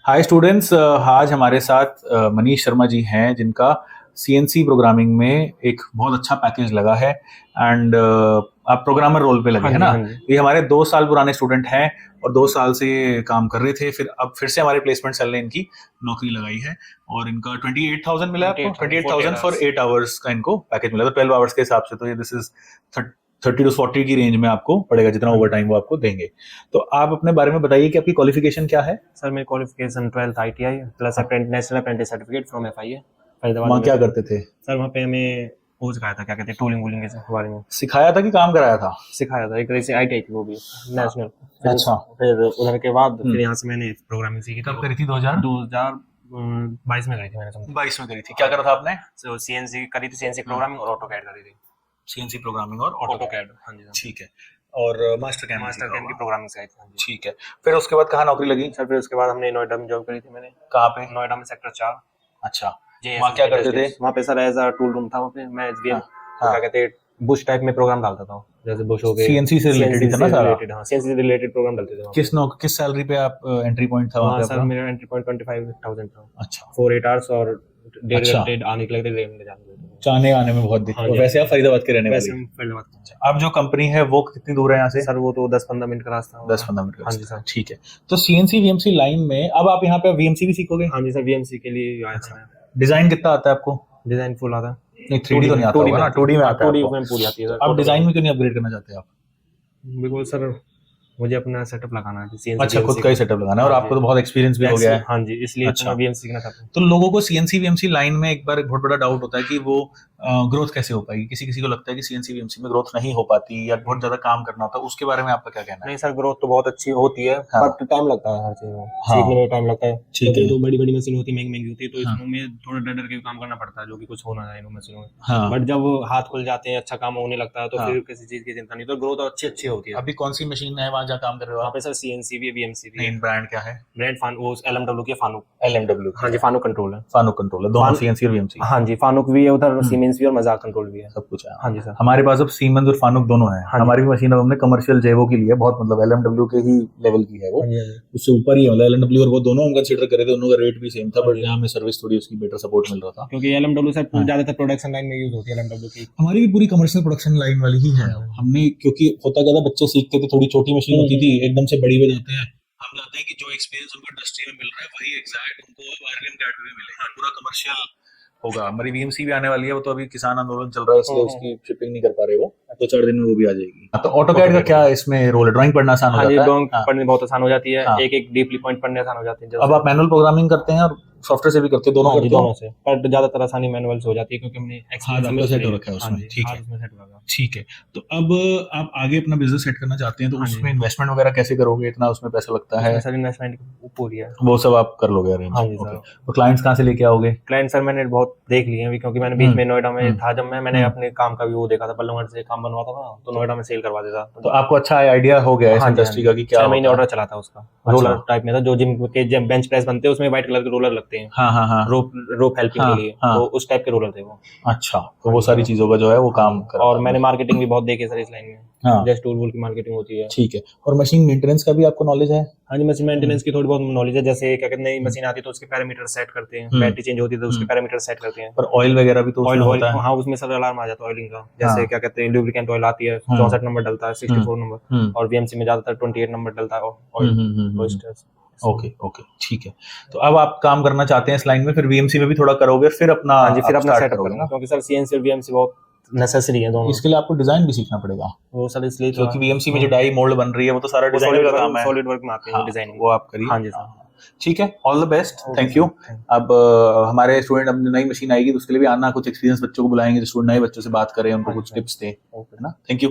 Hi students, आज हमारे साथ मनीष शर्मा जी हैं जिनका सीएनसी प्रोग्रामिंग में एक बहुत अच्छा पैकेज लगा है एंड आप प्रोग्रामर रोल पे लगे हाँ हैं जी, ना। हाँ जी। ये हमारे 2 साल पुराने स्टूडेंट हैं और 2 साल से ये काम कर रहे थे, फिर अब फिर से हमारे प्लेसमेंट सेल ने इनकी नौकरी लगाई है और इनका 28,000 मिला है आपको। 28,000 28,000 फॉर 8 आवर्स का इनको पैकेज मिला, तो 12 आवर्स के हिसाब से तो ये दिस इज 30 to 40 की रेंज में आपको पड़ेगा, जितना हाँ ओवर जी। टाइम वो आपको देंगे। तो आप अपने बारे में बताइए कि आपकी क्वालिफिकेशन क्या है। सर मेरी qualification 12th ITI plus national apprentice certificate from FIA Faridabad वहाँ क्या यूनिवर्सिटी। करते थे? सर वहाँ पे हमें वो सिखाया था, क्या कहते हैं, टूलिंग वूलिंग के बारे में सिखाया था कि काम कराया था? सिखाया था। एक तरह से ITI थी वो भी नेशनल। अच्छा। फिर उधर के बाद हम्म। फिर यहाँ से मैंने प्रोग्रामिंग सीखी थी। कब करी थी? 2022 में करी थी मैंने समझ। 2022 में करी थी। क्या करा था आपने? सो CNC करी थी, CNC प्रोग्रामिंग और ऑटोकैड करी थी। सीएनसी प्रोग्रामिंग और ऑटोकैड। ऑटोकैड, हाँ जी। ठीक है। और मास्टर कैम मास्टर कैम की प्रोग्रामिंग सिखाई थी, हाँ जी। ठीक है। फिर उसके बाद कहाँ नौकरी लगी? सर फिर उसके बाद हमने नोएडा में जॉब करी थी मैंने। कहाँ पे? नोएडा में सेक्टर 4। अच्छा। जी, वहाँ क्या करते थे? वहाँ पे sir as a tool room था। वहाँ पे मैं SVM हाँ हाँ। क्या कहते हैं, बुश टाइप में प्रोग्राम डालता था, जैसे बुश हो गए। सीएनसी से रिलेटेड ही था ना सारा? रिलेटेड, हाँ, CNC से रिलेटेड प्रोग्राम डालते थे वहाँ पे। किस सैलरी पे आप एंट्री पॉइंट था वहाँ वहाँ पे सर आपका? मेरा एंट्री पॉइंट 25,000 था अच्छा। 4 8 आवर्स और डेढ़ अच्छा। घंटे आने के लिए जाने के लिए। जाने आने में बहुत हाँ दिक्कत। जी, और वैसे आप फरीदाबाद के रहने वैसे वाले? हम फरीदाबाद के हैं। अच्छा। अब जो कंपनी है वो कितनी दूर है यहाँ से? सर वो तो 10-15 मिनट का रास्ता होगा। 10-15 मिनट का हाँ जी रास्ता है। सर। ठीक है। तो सीएनसी वीएमसी लाइन में अब आप यहाँ पे वीएमसी भी सीखोगे? हाँ जी सर, VMC के लिए आया था मैं। डिजाइन कितना आता है आपको? डिजाइन फुल आता है। नहीं, 3D तो नहीं आता 2D होगा में ना? आती 2D है, में हाँ, आता है 2D आपको। में पूरी आती है तो सर। अब डिजाइन में क्यों नहीं अपग्रेड करना चाहते आप? बिकॉज सर मुझे अपना सेटअप लगाना है CNC अच्छा, खुद VMC का ही का। सेटअप लगाना है और हाँ आपको जी। तो बहुत एक्सपीरियंस भी हो गया है। हाँ जी, इसलिए तो अच्छा। मैं VMC सीखना चाहता हूँ। तो लोगों को सीएनसी वीएमसी लाइन में एक बार बहुत बड़ा डाउट होता है कि वो ग्रोथ कैसे हो पाएगी। किसी किसी को लगता है कि सीएनसी वीएमसी में ग्रोथ नहीं हो पाती या बहुत ज्यादा काम करना होता है। उसके बारे में आपका क्या कहना है? नहीं सर, ग्रोथ तो बहुत अच्छी होती है, हाँ। बट टाइम लगता है हर चीज में। हाँ। सीखने में टाइम लगता है, ठीक क्योंकि है। जो बड़ी बड़ी मशीन होती है, महंगी महंगी होती है, तो हाँ। इसमें थोड़ा डर डर के काम करना पड़ता है, जो कि कुछ हो ना जाए इन मशीनों में। हाँ। बट जब हाथ खुल जाते हैं, अच्छा काम होने लगता है, तो हाँ। फिर किसी चीज की चिंता नहीं, तो ग्रोथ अच्छी अच्छी होती है। अभी कौन सी मशीन है वहां जहाँ काम कर रहे हो वहाँ आप? पे सर CNC भी है, VMC भी है। मेन ब्रांड क्या है? ब्रांड फान वो LMW की फानुक। LMW हाँ जी, फानुक कंट्रोल है। फानुक कंट्रोलर, दोनों फान सीएनसी और वीएमसी हाँ जी, फानुक भी है उधर, सीमेंस भी और मजाक कंट्रोल भी है। सब कुछ है। हाँ जी सर। हमारे पास अब सीमेंस और फानुक दोनों है। हाँ जी। हमारी भी मशीन अब हमने कमर्शियल जेवो की ली है, बहुत मतलब एलएमडब्ल्यू के ही लेवल की है वो। हाँ जी, हाँ जी। उससे ऊपर ही है, मतलब एलएमडब्ल्यू और वो दोनों हम कंसीडर करे थे, दोनों का रेट भी सेम था, हाँ बट जी। यहाँ हमें सर्विस थोड़ी उसकी बेटर सपोर्ट मिल रहा था। क्योंकि LMW सर हाँ। ज्यादातर प्रोडक्शन लाइन में यूज होती है LMW की। हमारी भी पूरी कमर्शियल प्रोडक्शन लाइन वाली ही है। हाँ। हमने क्योंकि होता क्या था, बच्चे सीखते थे, थोड़ी छोटी मशीन होती थी, एकदम से बड़ी में जाते हैं। हम चाहते हैं कि जो एक्सपीरियंस उनको इंडस्ट्री में मिल रहा है वही एग्जैक्ट उनको आरएम कैड में मिले। हाँ, पूरा कमर्शियल होगा। हमारी वीएमसी भी आने वाली है, वो तो अभी किसान आंदोलन चल रहा है इसलिए उसकी शिपिंग नहीं कर पा रहे वो, तो 4 दिन में वो भी आ जाएगी। तो ऑटोकैड का क्या इसमें रोल है? ड्राइंग पढ़ना आसान हो हाँ जी, जाता है? ड्राइंग हाँ। पढ़नी बहुत आसान हो जाती है। हाँ। एक एक डीपली पॉइंट पढ़ने आसान हो जाते हैं अब आप मैनुअल प्रोग्रामिंग करते हैं और सॉफ्टवेयर से भी करते हैं, दोनों हाँ जी, करते हो? दोनों से, पर ज्यादातर आसानी मैनुअल से हो जाती है, क्योंकि हमने हाथ एक्सपीरियंस आपका सेट हो रखा है हाँ उसमें। जी, ठीक हाथ है। उसमें सेट हो रखा है। ठीक है। तो अब आप आगे अपना बिजनेस सेट करना चाहते हैं, तो हाँ जी। उसमें इन्वेस्टमेंट वगैरह कैसे करोगे? इतना उसमें पैसा लगता है, उसमें सर इन्वेस्टमेंट पूरी है। वो सब आप कर लोगे अरेंज? हाँ जी ओके। सर। तो क्लाइंट्स कहाँ से लेके आओगे? क्लाइंट सर मैंने बहुत देख लिए हैं अभी, क्योंकि मैंने बीच में नोएडा में हम्म। था, जब मैंने अपने काम का भी वो देखा था, बल्लभगढ़ से काम बनवाता था, तो नोएडा में सेल करवा देता। तो आपको अच्छा आइडिया हो गया है इस हाँ जी, हाँ इंडस्ट्री जी। का कि क्या 6 महीने होता है? ऑर्डर चला था उसका। अच्छा। रोलर टाइप में था, जो जिम के जब बेंच प्रेस बनते हैं उसमें व्हाइट कलर के रोलर लगते हैं, हाँ हाँ हाँ। रोप हेल्पिंग हाँ के लिए, हाँ। तो उस टाइप के रोलर थे वो। अच्छा, तो वो सारी चीजों का जो है वो हाँ काम जी। करा और था मैंने आपने। मार्केटिंग भी बहुत देखी है सर इस लाइन में। हाँ। जैसे टूल वूल की मार्केटिंग होती है। ठीक है। और मशीन मेंटेनेंस का भी आपको नॉलेज है? हाँ जी, मशीन मेंटेनेंस की थोड़ी बहुत नॉलेज है। जैसे क्या कहते हैं, नई मशीन आती है तो उसके पैरामीटर सेट करते हैं, बैटरी चेंज होती है तो उसके पैरामीटर सेट करते हैं। पर ऑयल वगैरह भी तो ऑयल उसमें ऑयल होता है। हाँ, उसमें सर अलार्म आ जाता है ऑयलिंग का। हाँ। जैसे क्या कहते हैं, लुब्रिकेंट ऑयल आती है, 64 नंबर डलता है, 64 नंबर, और VMC में ज्यादातर 28 नंबर डलता है ऑयल। ओके ओके, ठीक है। तो अब आप काम करना चाहते हैं इस लाइन में, फिर वीएमसी में भी थोड़ा करोगे, फिर अपना हाँ जी, फिर आप अपना स्टार्ट सेटअप करोगे करूंगा, ना? क्योंकि सर CNC और VMC बहुत नेसेसरी है दोनों। इसके लिए आपको डिजाइन भी सीखना पड़ेगा, वो सर इसलिए तो क्योंकि वीएमसी में जो डाई मोल्ड बन रही है वो तो सारा डिजाइनर का काम है। सॉलिड वर्क में आते हैं हाँ, वो डिजाइनिंग। वो आप करिए। हाँ जी सर। हाँ, ठीक है। All the best, okay thank sir, you. Thank अब हमारे स्टूडेंट, अब नई मशीन आएगी तो उसके लिए भी आना, कुछ एक्सपीरियंस बच्चों को बुलाएंगे, जो स्टूडेंट नए बच्चों से बात करें, उनको हाँ जी कुछ सर। टिप्स दें, ओके। है ना? Thank you.